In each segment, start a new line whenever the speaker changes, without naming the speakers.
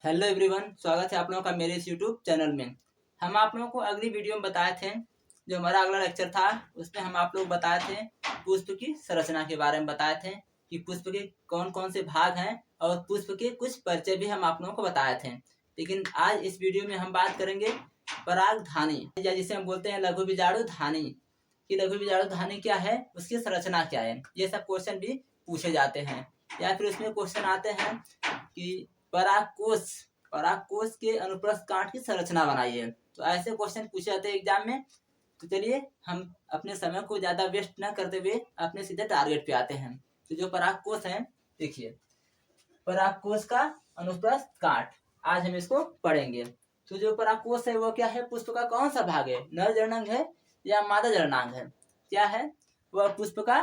Hello everyone, स्वागत है आप लोगों का मेरे इस यूट्यूब चैनल में। हम आप लोगों को अगली वीडियो में बताए थे, जो हमारा अगला लेक्चर था उसमें हम आप लोग बताए थे पुष्प की संरचना के बारे में बताए थे कि पुष्प के कौन कौन से भाग हैं और पुष्प के कुछ परिचय भी हम आप लोगों को बताए थे। लेकिन आज इस वीडियो में हम बात करेंगे परागधानी, या जिसे हम बोलते हैं लघु बीजाणु धानी कि लघु बीजाणु धानी क्या है, उसकी संरचना क्या है। ये सब क्वेश्चन भी पूछे जाते हैं, या फिर उसमें क्वेश्चन आते हैं कि परागकोश परागकोश के अनुप्रस्थ कांट की संरचना बनाइए। तो ऐसे क्वेश्चन पूछे जाते हैं एग्जाम में। तो चलिए हम अपने समय को ज्यादा वेस्ट न करते हुए अपने सीधे टारगेट पे आते हैं। तो जो परागकोश है, देखिए परागकोश का अनुप्रस्थ कांट आज हम इसको पढ़ेंगे। तो जो परागकोश है वो क्या है, पुष्प का कौन सा भाग है, नर जननांग है या मादा जननांग है। क्या है वह पुष्प का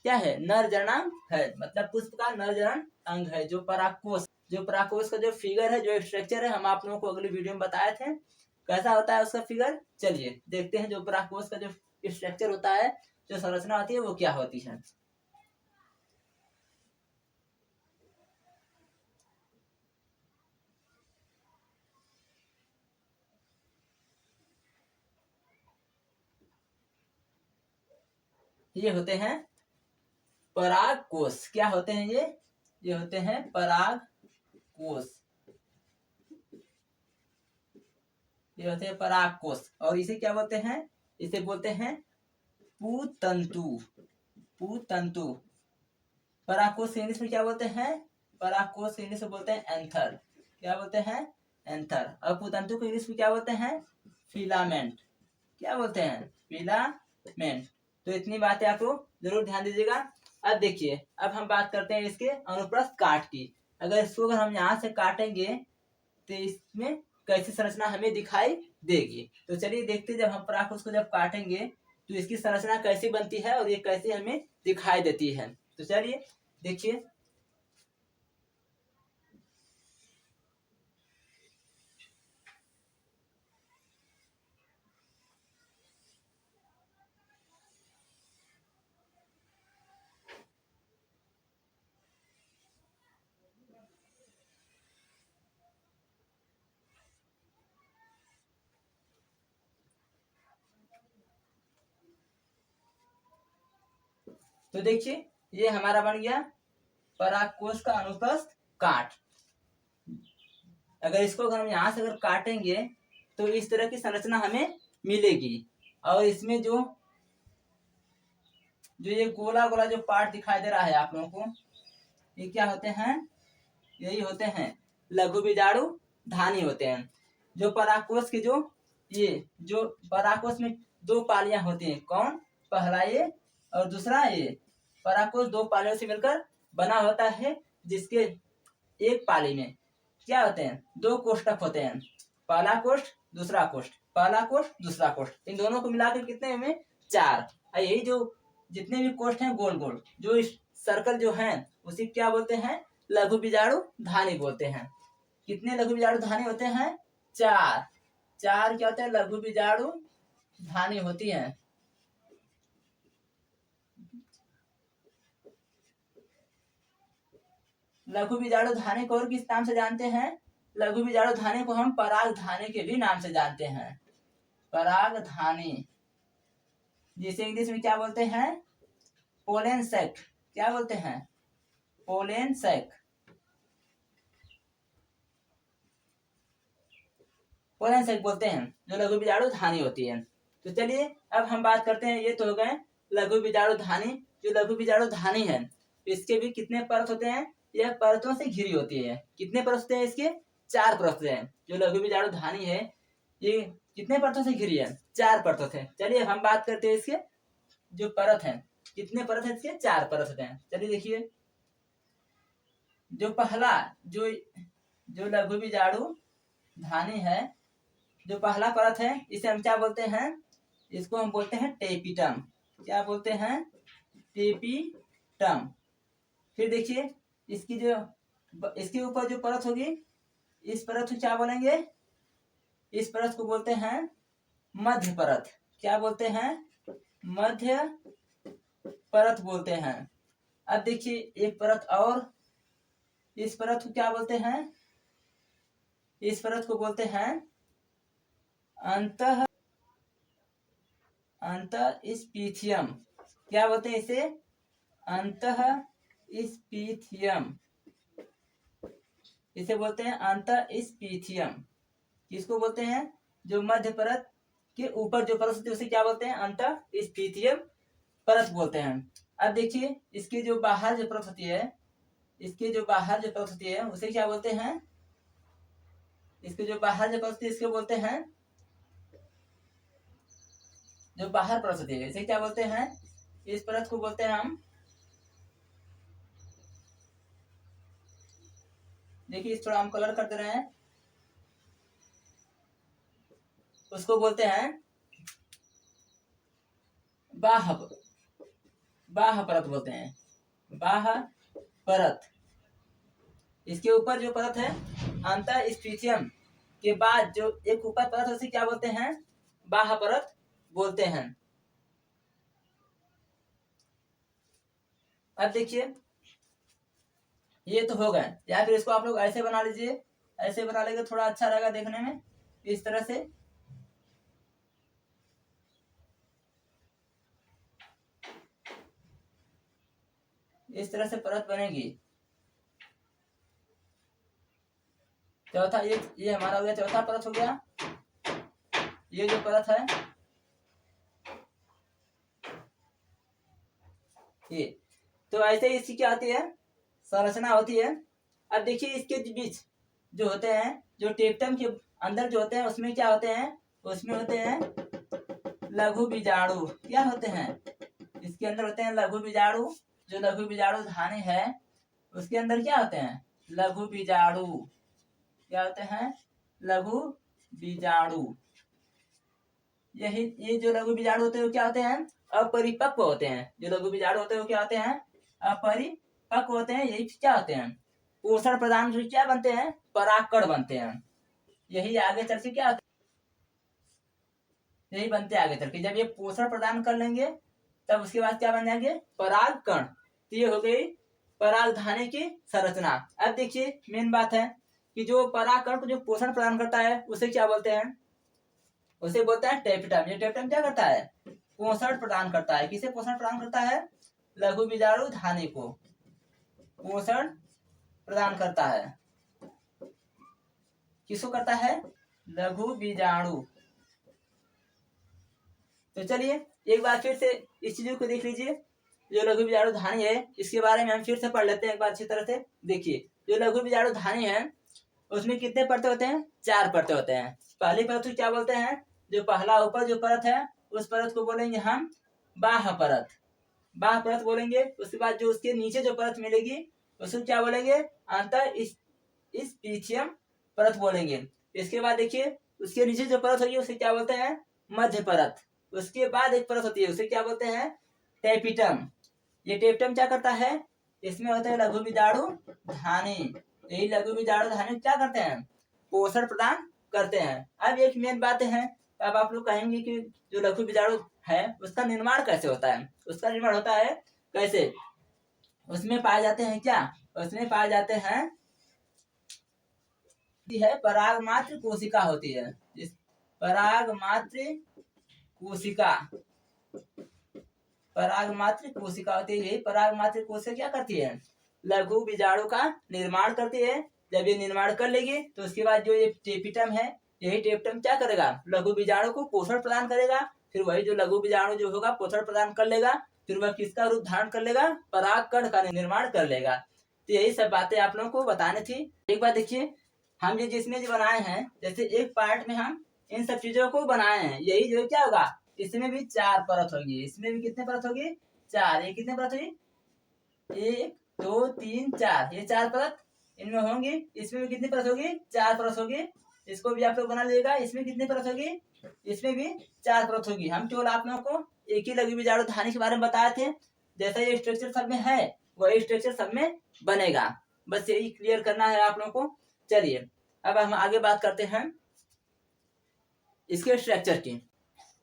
क्या है, नर जननांग है, मतलब पुष्प का नर जनन अंग है। जो परागकोश का जो फिगर है, जो स्ट्रक्चर है, हम आप लोगों को अगली वीडियो में बताए थे कैसा होता है उसका फिगर। चलिए देखते हैं जो परागकोश का जो स्ट्रक्चर होता है, जो संरचना होती है वो क्या होती है। ये होते हैं परागकोश। क्या होते हैं ये होते हैं परागकोश। ये होते हैं परागकोश। और इसे क्या बोलते हैं, इसे बोलते हैं पुतंतु। पुतंतु परागकोश इंग्लिश में क्या बोलते हैं, परागकोश इंग्लिश में बोलते हैं एंथर। क्या बोलते हैं, एंथर। और पुतंतु को इंग्लिश में क्या बोलते हैं, फिलामेंट। क्या बोलते हैं, फिलामेंट। तो इतनी बातें आपको जरूर ध्यान दीजिएगा। अब देखिए, अब हम बात करते हैं इसके अनुप्रस्थ काट की। अगर हम यहाँ से काटेंगे तो इसमें कैसी संरचना हमें दिखाई देगी। तो चलिए देखते हैं, जब हम परागकोश को जब काटेंगे तो इसकी संरचना कैसी बनती है और ये कैसे हमें दिखाई देती है। तो चलिए देखिए, तो देखिए ये हमारा बन गया परागकोश का अनुप्रस्थ काट। अगर हम यहाँ से अगर काटेंगे तो इस तरह की संरचना हमें मिलेगी। और इसमें जो जो ये गोला गोला जो पार्ट दिखाई दे रहा है आप लोगों को, ये क्या होते हैं, यही होते हैं लघु बीजाणु धानी होते हैं। जो परागकोश के जो परागकोश में दो पालियां होती हैं, कौन, पहला ये और दूसरा ये। परागकोश दो पालियों से मिलकर बना होता है, जिसके एक पाली में क्या होते हैं, दो कोष्ठक होते हैं, पहला कोष्ठ दूसरा कोष्ठ, पहला कोष्ठ दूसरा कोष्ठ। इन दोनों को मिलाकर कितने में, चार। और यही जो जितने भी कोष्ठ हैं गोल गोल जो इस सर्कल जो है, उसी क्या बोलते हैं, लघु बीजाणु धानी बोलते हैं। कितने लघु बीजाणु धानी होते हैं, चार। चार क्या होते हैं, लघु बीजाणु धानी होती है। लघु बीजाणु धानी को और किस नाम से जानते हैं, लघु बीजाणु धानी को हम पराग धानी के भी नाम से जानते हैं। पराग धानी, जिसे इंग्लिश में क्या बोलते हैं, पोलेन सैक। क्या बोलते हैं, पोलेन सैक। पोलेन सैक बोलते हैं जो लघु बीजाणु धानी होती है। तो चलिए अब हम बात करते हैं, ये तो हो गए लघु बीजाणु धानी। जो लघु बीजाणु धानी है इसके भी कितने परत होते हैं, यह परतों से घिरी होती है। कितने परत होते हैं इसके, चार परत हैं। जो लघु बीजाणु धानी है ये कितने परतों से घिरी है, चार परतों से। चलिए अब हम बात करते हैं इसके जो परत है, कितने परत है इसके, चार परत होते हैं। चलिए देखिए, जो पहला जो जो लघु बीजाणु धानी है, जो पहला परत है इसे हम क्या बोलते हैं, इसको हम बोलते हैं टेपिटम। क्या बोलते हैं, टेपिटम। फिर देखिए इसके ऊपर जो परत होगी, इस परत को क्या बोलेंगे, इस परत को बोलते हैं मध्य परत। क्या बोलते हैं, मध्य परत बोलते हैं। अब देखिए एक परत और, इस परत को क्या बोलते हैं, इस परत को बोलते हैं अंत स्पीथियम। क्या बोलते हैं इसे? अंत स्पीथियम। इसे बोलते हैं अंत स्पीथियम। किसको बोलते हैं? जो मध्य परत के ऊपर जो परत होती है उसे क्या बोलते हैं? अंत स्पीथियम परत बोलते हैं। अब देखिए इसके जो बाहर जो परत होती है, इसके जो बाहर जो परत होती है उसे क्या बोलते हैं? इसके जो बाहर जो परत होती है इसको बोलते हैं, जो बाहर परत होती है इसे क्या बोलते हैं? इस परत को बोलते हैं हम, देखिए इस थोड़ा हम कलर कर दे रहे हैं, उसको बोलते हैं बाह्य परत बोलते हैं, बाह्य परत। इसके ऊपर जो परत है अंतर स्पीथियम के बाद जो एक ऊपर परत है उसे क्या बोलते हैं? बाह्य परत बोलते हैं। अब देखिए ये तो हो गए, या फिर इसको आप लोग ऐसे बना लीजिए, ऐसे बना लेंगे थोड़ा अच्छा रहेगा देखने में। इस तरह से इस तरह से परत बनेगी। चौथा ये हमारा हो गया, चौथा परत हो गया। ये जो परत है ये, तो ऐसे ही इसकी क्या होती है? संरचना होती है। अब देखिए इसके बीच जो होते हैं, जो टेप्टम के अंदर जो होते हैं उसमें क्या होते हैं? उसमें होते हैं लघु बीजाणु। क्या होते हैं? इसके अंदर होते हैं लघु बीजाणु। जो लघु बीजाणु धानी है उसके अंदर क्या होते हैं? लघु बीजाणु। क्या होते हैं? लघु बीजाणु। यही ये जो लघु बीजाणु होते हैं वो क्या होते हैं? अपरिपक्व होते हैं। जो लघु बीजाणु होते हैं वो क्या होते हैं? अपरिपक्व होते हैं। यही क्या होते हैं? पोषण प्रदान क्या बनते हैं? परागकण बनते हैं। यही आगे चल के क्या होते हैं? यही बनते हैं आगे चल के। जब ये पोषण प्रदान कर लेंगे तब उसके बाद क्या बन जाएंगे? परागकण। तो ये हो गई परागधानी की संरचना। अब देखिए मेन बात है कि जो परागकण को जो पोषण प्रदान करता है उसे क्या बोलते हैं? उसे बोलते हैं टेप्टम। ये टेप्टम क्या करता है? पोषण प्रदान करता है। किसे पोषण प्रदान करता है? लघु बीजाणु धानी को पोषण प्रदान करता है। किसको करता है? लघु बीजाणु। तो चलिए एक बार फिर से इस चीजों को देख लीजिए। जो लघु बीजाणु धानी है इसके बारे में हम फिर से पढ़ लेते हैं एक बार अच्छी तरह से। देखिए जो लघु बीजाणु धानी है उसमें कितने परतें होते हैं? 4 परतें होते हैं। पहली परत को क्या बोलते हैं? जो पहला ऊपर जो परत है उस परत को बोलेंगे हम बाह्य परत। बाह्य परत बोलेंगे। उसके बाद जो उसके नीचे जो परत मिलेगी उसको क्या बोलेंगे? अंतर स्पीथियम परत बोलेंगे। इसके बाद देखिए उसके नीचे जो परत होगी उसे क्या बोलते हैं? मध्य परत। उसके बाद एक परत होती है उसे क्या बोलते हैं? टेपिटम। ये टेपिटम क्या करता है? इसमें होता है लघु बीजाणु धानी। यही लघु बीजाणु धानी क्या करते हैं? पोषण प्रदान करते हैं। अब एक मेन बात है, अब आप लोग कहेंगे कि जो लघु बीजाणु है उसका निर्माण कैसे होता है? उसका निर्माण होता है कैसे? उसमें पाए जाते हैं क्या? उसमें पाए जाते हैं पराग मात्र कोशिका होती है। पराग मात्र कोशिका, पराग मात्र कोशिका होती है। यही पराग मात्र कोशिका क्या करती है? लघु बीजाणु का निर्माण करती है। जब ये निर्माण कर लेगी तो उसके बाद जो ये टेपिटम है, यही टेपिटम क्या करेगा? लघु बीजाणु को पोषण प्रदान करेगा। फिर वही जो लघु बीजाणु जो होगा पोषण प्रदान कर लेगा, फिर वह किसका रूप धारण कर लेगा? परागकण का निर्माण कर लेगा। तो यही सब बातें आप लोगों को बतानी थी। एक बार देखिए हम ये जिसमें जो बनाए हैं, जैसे एक पार्ट में हम इन सब चीजों को बनाए हैं, यही जो क्या होगा इसमें भी 4 परत होगी। इसमें भी कितने परत होगी? 4। ये कितने परत होगी? 1 2 3 4। ये 4 परत इनमें होंगी। इसमें भी कितनी परत होगी? 4 परत होगी। इसको भी आप लोग बना लीजिएगा। इसमें कितनी परत होगी? इसमें भी 4 परत होगी। हम केवल आप लोगों को एक ही लघु बीजाणु धानी के बारे में बताए थे। जैसा ये स्ट्रक्चर सब में है वही स्ट्रक्चर सब में बनेगा। बस यही क्लियर करना है आप लोगों को। चलिए अब हम आगे बात करते हैं इसके स्ट्रक्चर की।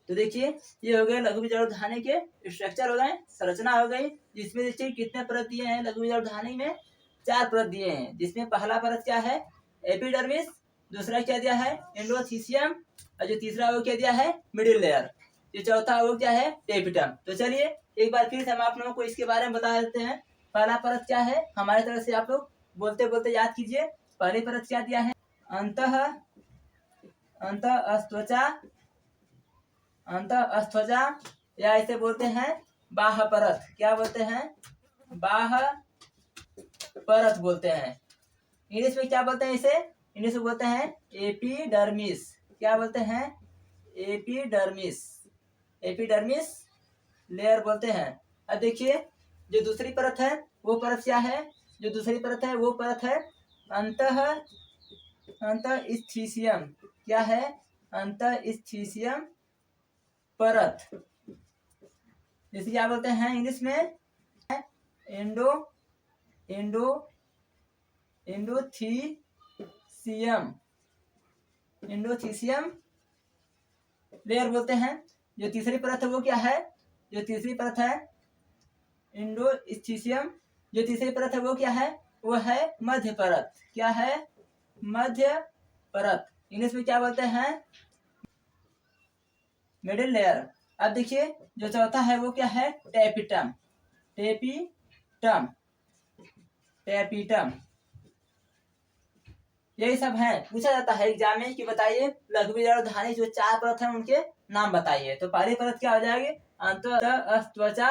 तो देखिए ये हो गए लघु बीजाणु धानी के स्ट्रक्चर हो गए, संरचना हो गई। जिसमें देखिए कितने परत दिए हैं लघु बीजाणु धानी में? 4 परत दिए हैं। जिसमें पहला परत क्या है? एपिडर्मिस। दूसरा क्या दिया है एंडोथीसियम, और जो तीसरा वो क्या दिया है मिडिल लेयर, जो चौथा वो क्या है टेपिटम। तो चलिए एक बार फिर से हम आप लोगों को इसके बारे में बता देते हैं। पहला परत क्या है हमारी तरफ से आप लोग बोलते बोलते याद कीजिए। पहली परत क्या दिया है अंतः अस्त्वचा, अस्त्वचा या इसे बोलते हैं बाह्य परत। क्या बोलते हैं बाह्य परत बोलते हैं। इंग्लिश में क्या बोलते हैं इसे, इंग्लिश में बोलते हैं एपिडर्मिस। क्या बोलते हैं एपिडर्मिस, एपिडर्मिस लेयर बोलते हैं। अब देखिए जो दूसरी परत है वो परत क्या है, जो दूसरी परत है वो परत है अंतःस्थीसियम। क्या है अंतःस्थीसियम परत, जिसे क्या बोलते हैं इंग्लिश में एंडो एंडोथीसियम, एंडोथीसियम लेयर बोलते हैं। जो तीसरी परत है वो क्या है, जो तीसरी परत है एंडोस्थीसियम, जो तीसरी परत है वो क्या है, वो है मध्य परत। क्या है मध्य परत, इंग्लिश में क्या बोलते हैं मिडिल लेयर। अब देखिए जो चौथा है वो क्या है टेपिटम, टेपिटम, टेपिटम। यही सब है। पूछा जाता है एग्जाम में कि बताइए लघु बीजाणु धानी जो चार परत हैं उनके नाम बताइए। तो पहली परत क्या हो जाएगी अंतःस्त्वचा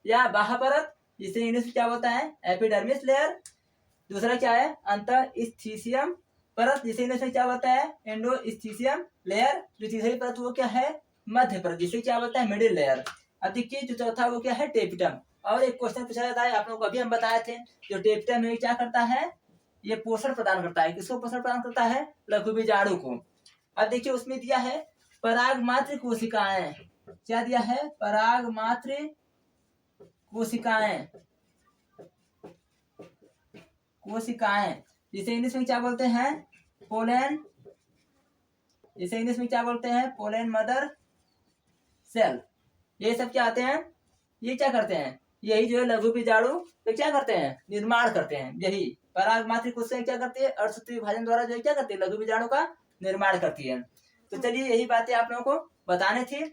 या बाह्य परत, जिसे इंग्लिश में क्या बोलता है एपिडर्मिस लेयर। दूसरा क्या है अंतःस्थीसियम परत, जिसे इंग्लिश में क्या बोलता है एंडोस्थीसियम लेयर। जो तीसरी परत वो क्या है मध्य परत, जिसे क्या बोलता है मिडिल लेयर। अब देखिए जो चौथा वो क्या है टेपिटम। और एक क्वेश्चन पूछा जाता है आप लोगों को अभी हम बताए थे, जो टेपिटम है क्या करता है, ये पोषण प्रदान करता है। किसको पोषण प्रदान करता है लघु बीजाणु को। अब देखिए उसमें दिया है परागमात्र कोशिकाएं। क्या दिया है परागमात्र कोशिकाएं, कोशिकाएं जिसे इंग्लिश में क्या बोलते हैं पोलन, जिसे इंग्लिश में क्या बोलते हैं पोलन मदर सेल। ये सब क्या आते हैं, ये क्या करते हैं, यही जो है लघु बीजाणु तो क्या करते हैं निर्माण करते हैं। यही परागमात्र कोशिकाएं क्या करती है अर्धसूत्री विभाजन द्वारा जो क्या करती है लघु बीजाणु का निर्माण करती है। तो चलिए यही बातें आप लोगों को बताने थी।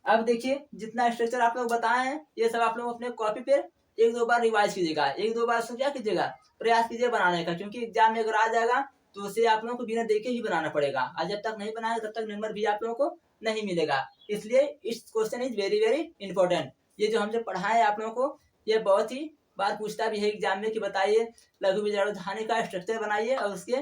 अब देखिए जितना स्ट्रक्चर आप लोग बताए हैं ये सब आप लोग अपने कॉपी पे एक दो बार रिवाइज कीजिएगा, एक दो बार उसको क्या कीजिएगा प्रयास कीजिए बनाने का, क्योंकि एग्जाम में अगर आ जाएगा तो उसे आप लोगों को बिना देखे ही बनाना पड़ेगा। और जब तक नहीं बनाएगा तब तक नंबर भी आप लोगों को नहीं मिलेगा। इसलिए इस question is very very important. ये जो हमसे पढ़ाए आप लोगों को ये बहुत ही बार पूछता भी है एग्जाम में कि बताइए लघु बीजाणु धानी का स्ट्रक्चर बनाइए और उसके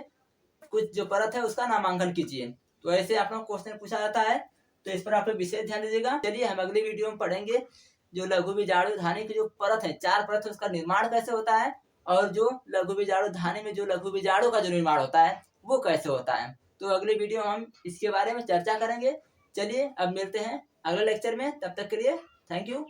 कुछ जो परत है उसका नामांकन कीजिए। तो ऐसे आप लोग क्वेश्चन पूछा जाता है, तो इस पर आप लोग विशेष ध्यान दीजिएगा। चलिए हम अगले वीडियो में पढ़ेंगे जो लघु बीजाणु धानी की जो परत है चार परत है उसका निर्माण कैसे होता है, और जो लघु बीजाणु धानी में जो लघु बीजाणु का जो निर्माण होता है वो कैसे होता है। तो अगले वीडियो में हम इसके बारे में चर्चा करेंगे। चलिए अब मिलते हैं अगले लेक्चर में, तब तक के लिए थैंक यू।